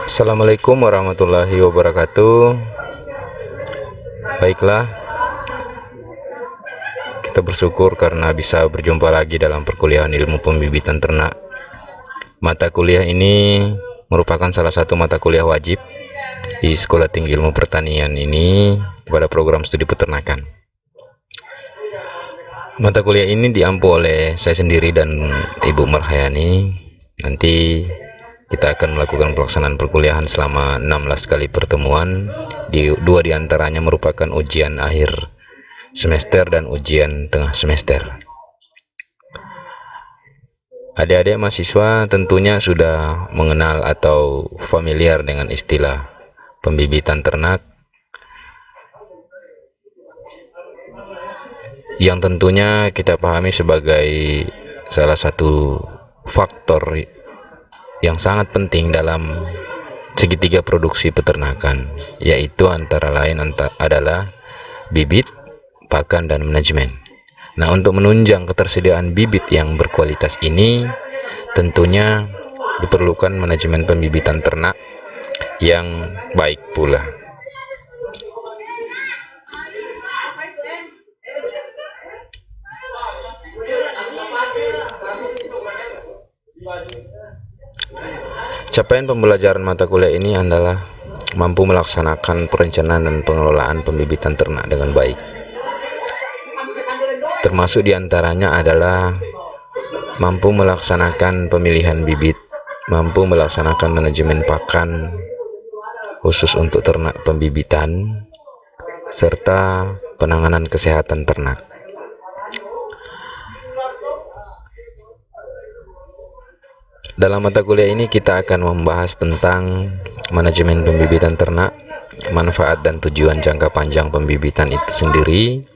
Assalamualaikum warahmatullahi wabarakatuh. Baiklah, kita bersyukur karena bisa berjumpa lagi dalam perkuliahan ilmu pembibitan ternak. Mata kuliah ini merupakan salah satu mata kuliah wajib di Sekolah Tinggi Ilmu Pertanian ini pada program studi peternakan. Mata kuliah ini diampu oleh saya sendiri dan Ibu Marhayani. Nanti kita akan melakukan pelaksanaan perkuliahan selama 16 kali pertemuan. Dua diantaranya merupakan ujian akhir semester dan ujian tengah semester. Adik-adik mahasiswa tentunya sudah mengenal atau familiar dengan istilah pembibitan ternak, yang tentunya kita pahami sebagai salah satu faktor yang sangat penting dalam segitiga produksi peternakan, yaitu antara lain adalah bibit, pakan, dan manajemen. Nah, untuk menunjang ketersediaan bibit yang berkualitas ini, tentunya diperlukan manajemen pembibitan ternak yang baik pula. Capaian pembelajaran mata kuliah ini adalah mampu melaksanakan perencanaan dan pengelolaan pembibitan ternak dengan baik. Termasuk diantaranya adalah mampu melaksanakan pemilihan bibit, mampu melaksanakan manajemen pakan khusus untuk ternak pembibitan, serta penanganan kesehatan ternak. Dalam mata kuliah ini kita akan membahas tentang manajemen pembibitan ternak, manfaat dan tujuan jangka panjang pembibitan itu sendiri,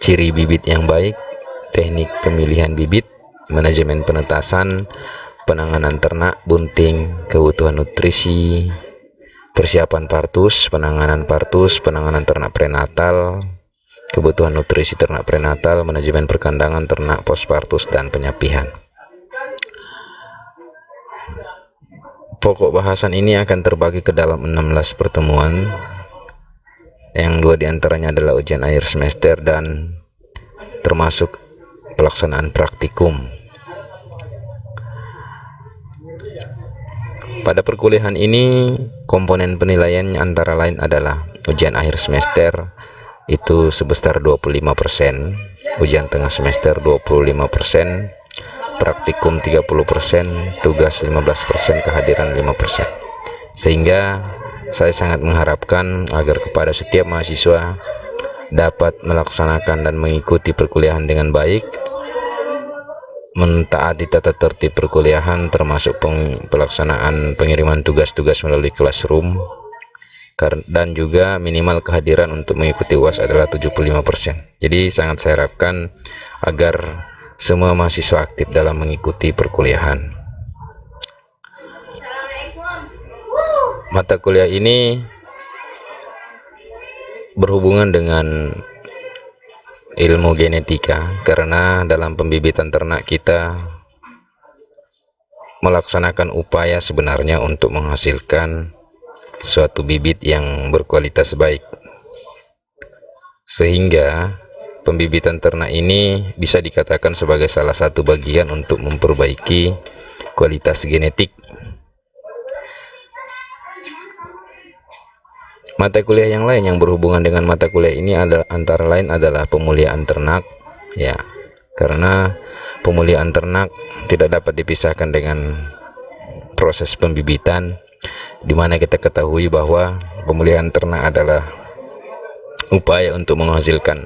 ciri bibit yang baik, teknik pemilihan bibit, manajemen penetasan, penanganan ternak bunting, kebutuhan nutrisi, persiapan partus, penanganan ternak prenatal, kebutuhan nutrisi ternak prenatal, manajemen perkandangan ternak postpartus, dan penyapihan. Pokok bahasan ini akan terbagi ke dalam 16 pertemuan, yang 2 diantaranya adalah ujian akhir semester dan termasuk pelaksanaan praktikum. Pada perkuliahan ini, komponen penilaian antara lain adalah ujian akhir semester itu sebesar 25%, ujian tengah semester 25%, praktikum 30%, tugas 15%, kehadiran 5%. Sehingga saya sangat mengharapkan agar kepada setiap mahasiswa dapat melaksanakan dan mengikuti perkuliahan dengan baik, mentaati tata tertib perkuliahan termasuk pelaksanaan pengiriman tugas-tugas melalui classroom, dan juga minimal kehadiran untuk mengikuti UAS adalah 75%. Jadi sangat saya harapkan agar semua mahasiswa aktif dalam mengikuti perkuliahan. Mata kuliah ini berhubungan dengan ilmu genetika, karena dalam pembibitan ternak kita melaksanakan upaya sebenarnya untuk menghasilkan suatu bibit yang berkualitas baik, sehingga pembibitan ternak ini bisa dikatakan sebagai salah satu bagian untuk memperbaiki kualitas genetik. Mata kuliah yang lain yang berhubungan dengan mata kuliah ini antara lain adalah pemuliaan ternak, ya, karena pemuliaan ternak tidak dapat dipisahkan dengan proses pembibitan, di mana kita ketahui bahwa pemulihan ternak adalah upaya untuk menghasilkan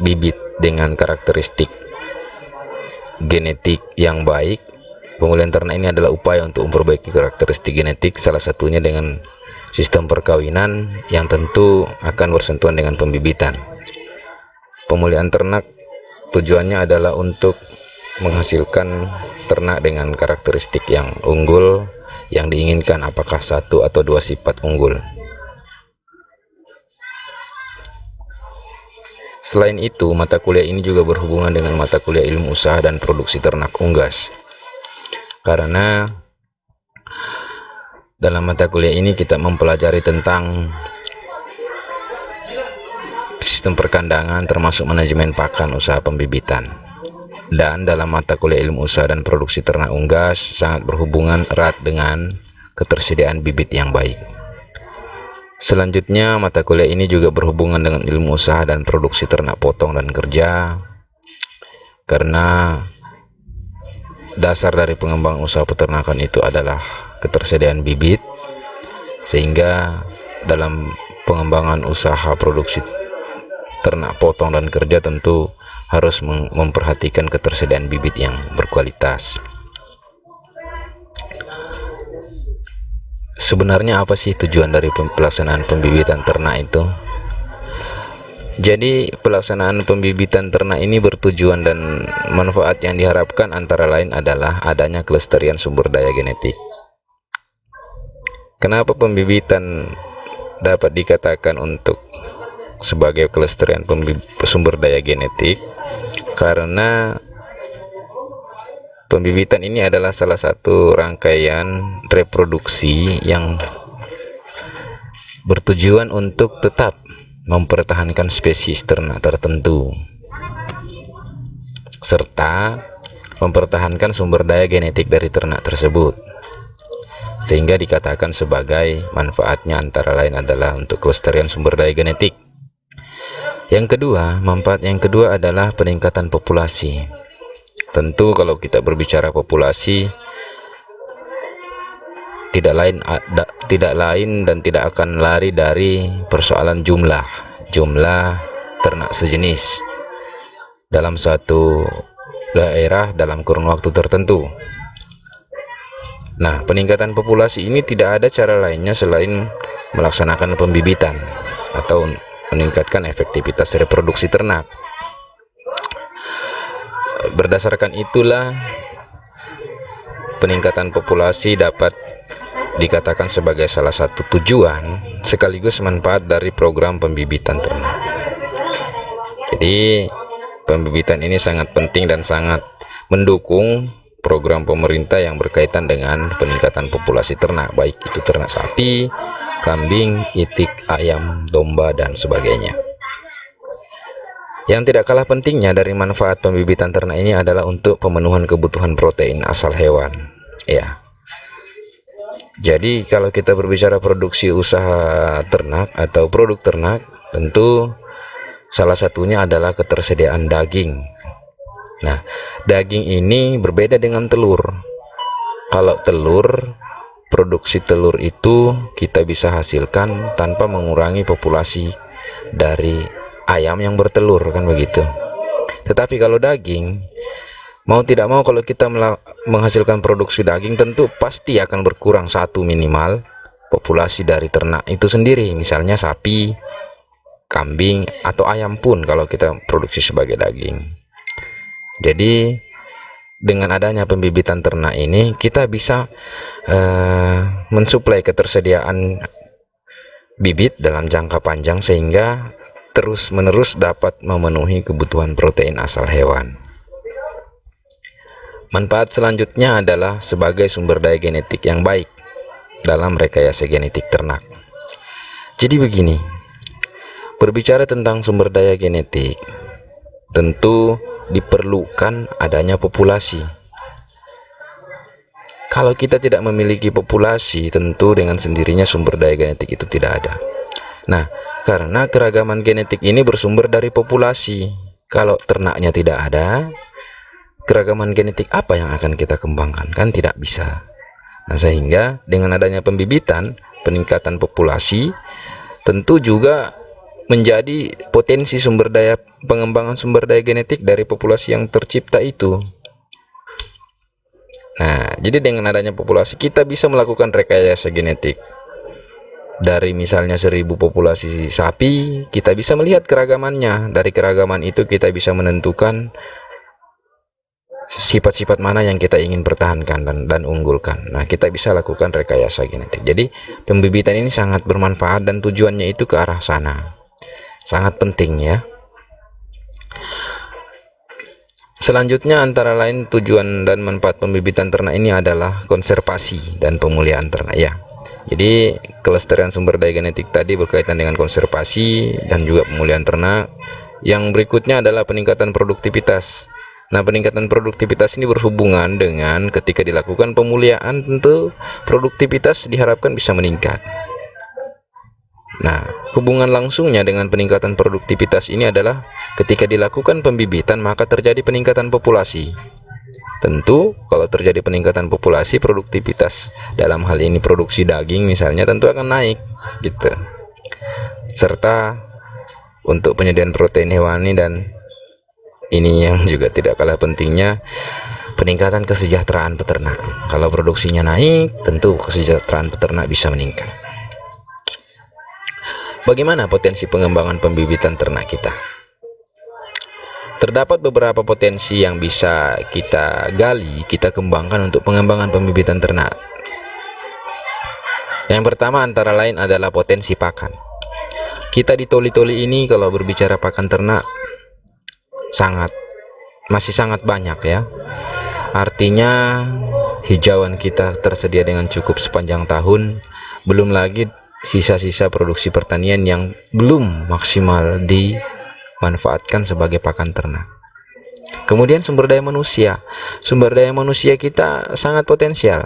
bibit dengan karakteristik genetik yang baik. Pemulihan ternak ini adalah upaya untuk memperbaiki karakteristik genetik, salah satunya dengan sistem perkawinan yang tentu akan bersentuhan dengan pembibitan. Pemulihan ternak tujuannya adalah untuk menghasilkan ternak dengan karakteristik yang unggul, yang diinginkan apakah 1 atau 2 sifat unggul. Selain itu, mata kuliah ini juga berhubungan dengan mata kuliah ilmu usaha dan produksi ternak unggas. Karena dalam mata kuliah ini kita mempelajari tentang sistem perkandangan termasuk manajemen pakan usaha pembibitan. Dan dalam mata kuliah ilmu usaha dan produksi ternak unggas sangat berhubungan erat dengan ketersediaan bibit yang baik. Selanjutnya, mata kuliah ini juga berhubungan dengan ilmu usaha dan produksi ternak potong dan kerja, karena dasar dari pengembangan usaha peternakan itu adalah ketersediaan bibit, sehingga dalam pengembangan usaha produksi ternak potong dan kerja tentu harus memperhatikan ketersediaan bibit yang berkualitas. Sebenarnya apa sih tujuan dari pelaksanaan pembibitan ternak itu? Jadi pelaksanaan pembibitan ternak ini bertujuan dan manfaat yang diharapkan antara lain adalah adanya kelestarian sumber daya genetik. Kenapa pembibitan dapat dikatakan untuk sebagai kelestarian sumber daya genetik? Karena pembibitan ini adalah salah satu rangkaian reproduksi yang bertujuan untuk tetap mempertahankan spesies ternak tertentu serta mempertahankan sumber daya genetik dari ternak tersebut, sehingga dikatakan sebagai manfaatnya antara lain adalah untuk kelestarian sumber daya genetik. Yang kedua, manfaat yang kedua adalah peningkatan populasi. Tentu kalau kita berbicara populasi, tidak lain dan tidak akan lari dari persoalan jumlah ternak sejenis dalam suatu daerah dalam kurun waktu tertentu. Nah, peningkatan populasi ini tidak ada cara lainnya selain melaksanakan pembibitan atau meningkatkan efektivitas reproduksi ternak. Berdasarkan itulah, peningkatan populasi dapat dikatakan sebagai salah satu tujuan sekaligus manfaat dari program pembibitan ternak. Jadi, pembibitan ini sangat penting dan sangat mendukung program pemerintah yang berkaitan dengan peningkatan populasi ternak, baik itu ternak sapi, kambing, itik, ayam, domba, dan sebagainya. Yang tidak kalah pentingnya dari manfaat pembibitan ternak ini adalah untuk pemenuhan kebutuhan protein asal hewan. Ya. Jadi kalau kita berbicara produksi usaha ternak atau produk ternak, tentu salah satunya adalah ketersediaan daging. Nah, daging ini berbeda dengan telur. Kalau telur, produksi telur itu kita bisa hasilkan tanpa mengurangi populasi dari ayam yang bertelur, kan begitu. Tetapi kalau daging, mau tidak mau kalau kita menghasilkan produksi daging, tentu pasti akan berkurang satu minimal populasi dari ternak itu sendiri, misalnya sapi, kambing, atau ayam pun kalau kita produksi sebagai daging. Jadi dengan adanya pembibitan ternak ini kita bisa mensuplai ketersediaan bibit dalam jangka panjang sehingga terus-menerus dapat memenuhi kebutuhan protein asal hewan. Manfaat selanjutnya adalah sebagai sumber daya genetik yang baik dalam rekayasa genetik ternak. Jadi begini, berbicara tentang sumber daya genetik, tentu diperlukan adanya populasi. Kalau kita tidak memiliki populasi, tentu dengan sendirinya sumber daya genetik itu tidak ada. Nah, karena keragaman genetik ini bersumber dari populasi. Kalau ternaknya tidak ada, keragaman genetik apa yang akan kita kembangkan? Kan tidak bisa. Nah, sehingga dengan adanya pembibitan, peningkatan populasi, tentu juga menjadi potensi sumber daya, pengembangan sumber daya genetik dari populasi yang tercipta itu. Nah, jadi dengan adanya populasi, kita bisa melakukan rekayasa genetik. Dari misalnya 1000 populasi sapi, kita bisa melihat keragamannya. Dari keragaman itu kita bisa menentukan sifat-sifat mana yang kita ingin pertahankan dan unggulkan. Nah, kita bisa lakukan rekayasa genetik. Jadi, pembibitan ini sangat bermanfaat dan tujuannya itu ke arah sana. Sangat penting ya. Selanjutnya antara lain tujuan dan manfaat pembibitan ternak ini adalah konservasi dan pemulihan ternak ya. Jadi kelestarian sumber daya genetik tadi berkaitan dengan konservasi dan juga pemulihan ternak. Yang berikutnya adalah peningkatan produktivitas. Nah, peningkatan produktivitas ini berhubungan dengan ketika dilakukan pemulihan, tentu produktivitas diharapkan bisa meningkat. Nah, hubungan langsungnya dengan peningkatan produktivitas ini adalah ketika dilakukan pembibitan maka terjadi peningkatan populasi. Tentu kalau terjadi peningkatan populasi, produktivitas dalam hal ini produksi daging misalnya tentu akan naik gitu. Serta untuk penyediaan protein hewani, dan ini yang juga tidak kalah pentingnya, peningkatan kesejahteraan peternak. Kalau produksinya naik, tentu kesejahteraan peternak bisa meningkat. Bagaimana potensi pengembangan pembibitan ternak kita? Terdapat beberapa potensi yang bisa kita gali, kita kembangkan untuk pengembangan pembibitan ternak. Yang pertama antara lain adalah potensi pakan. Kita di Toli-Toli ini kalau berbicara pakan ternak masih sangat banyak ya. Artinya hijauan kita tersedia dengan cukup sepanjang tahun, belum lagi sisa-sisa produksi pertanian yang belum maksimal dimanfaatkan sebagai pakan ternak. Kemudian sumber daya manusia. Sumber daya manusia kita sangat potensial.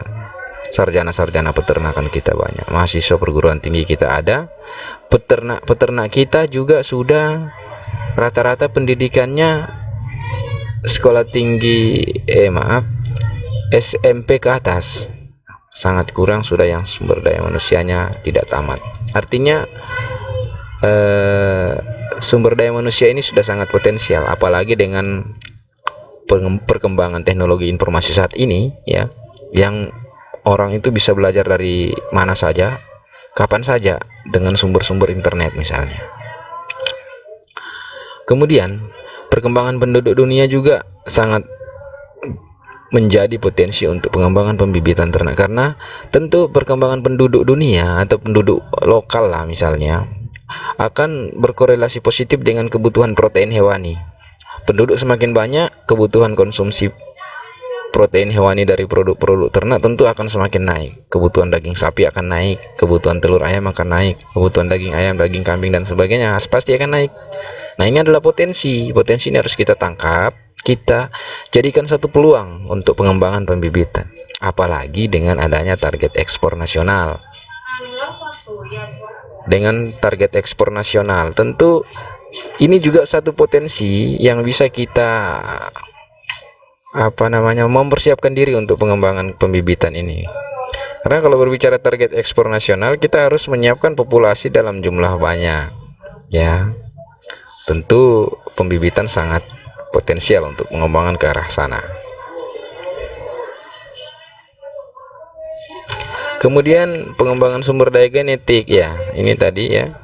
Sarjana-sarjana peternakan kita banyak. Mahasiswa perguruan tinggi kita ada. Peternak kita juga sudah rata-rata pendidikannya sekolah tinggi SMP ke atas. Sangat kurang sudah yang sumber daya manusianya tidak tamat. Artinya sumber daya manusia ini sudah sangat potensial, apalagi dengan perkembangan teknologi informasi saat ini ya, yang orang itu bisa belajar dari mana saja, kapan saja dengan sumber-sumber internet misalnya. Kemudian perkembangan penduduk dunia juga sangat menjadi potensi untuk pengembangan pembibitan ternak, karena tentu perkembangan penduduk dunia atau penduduk lokal lah misalnya akan berkorelasi positif dengan kebutuhan protein hewani. Penduduk semakin banyak, kebutuhan konsumsi protein hewani dari produk-produk ternak tentu akan semakin naik. Kebutuhan daging sapi akan naik, kebutuhan telur ayam akan naik, kebutuhan daging ayam, daging kambing dan sebagainya pasti akan naik. Nah, ini adalah potensi ini harus kita tangkap, kita jadikan satu peluang untuk pengembangan pembibitan, apalagi dengan adanya target ekspor nasional. Dengan target ekspor nasional, tentu ini juga satu potensi yang bisa kita mempersiapkan diri untuk pengembangan pembibitan ini. Karena kalau berbicara target ekspor nasional, kita harus menyiapkan populasi dalam jumlah banyak ya. Tentu pembibitan sangat potensial untuk pengembangan ke arah sana. Kemudian pengembangan sumber daya genetik ya, ini tadi ya.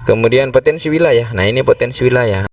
Kemudian potensi wilayah. Nah, ini potensi wilayah.